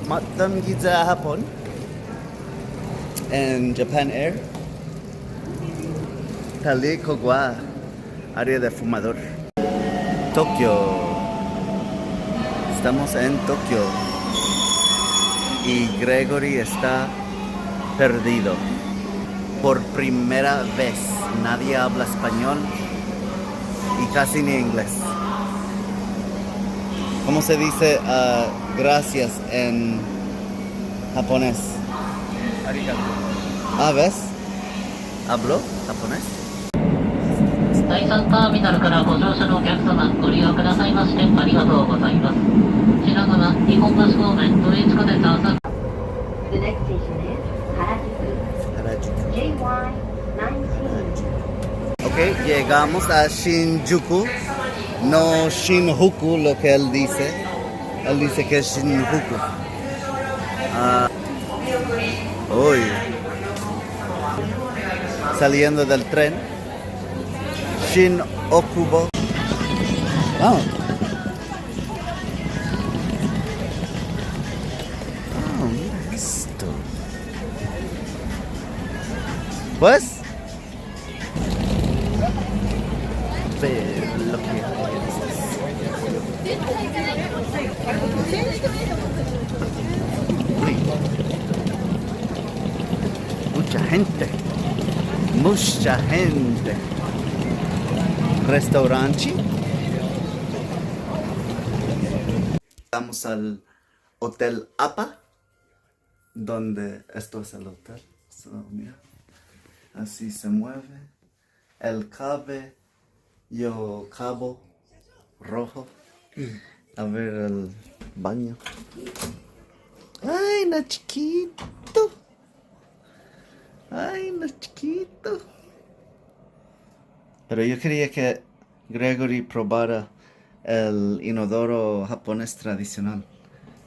어떤 기자 Japón en Japan Air salí Kogwa área de fumador Tokio. Estamos en Tokio y Gregory está perdido por primera vez. Nadie habla español y casi ni inglés. ¿Cómo se dice gracias en japonés? Arigato. Ah, ¿ves? ¿Hablo japonés? 第3ターミナルからご乗車のお客様、ご利用くださいましてありがとうございます。品川、日本橋方面、都営地下鉄朝。 The next station is Harajuku. JY19. Ok, llegamos a Shinjuku, no Shinjuku lo que él dice. Él dice que es Shinjuku. Uy. Saliendo del tren. Shin-Okubo. Vamos. Oh, mira esto. Pues. Ve lo que hay. Mucha gente. Mucha gente. Restaurante. Vamos al Hotel APA, donde esto es el hotel. So, mira. Así se mueve. El cabo rojo. A ver el baño. Ay, no chiquito. Ay, no chiquito. Pero yo quería que Gregory probara el inodoro japonés tradicional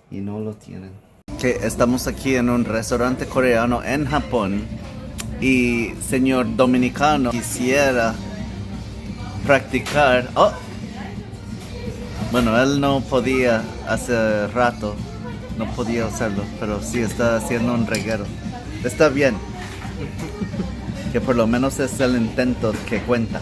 y no lo tienen. Que estamos aquí en un restaurante coreano en Japón y señor dominicano quisiera practicar. Oh, bueno, él no podía hace rato, no podía hacerlo, pero sí está haciendo un reguero. Está bien. Que por lo menos es el intento que cuenta.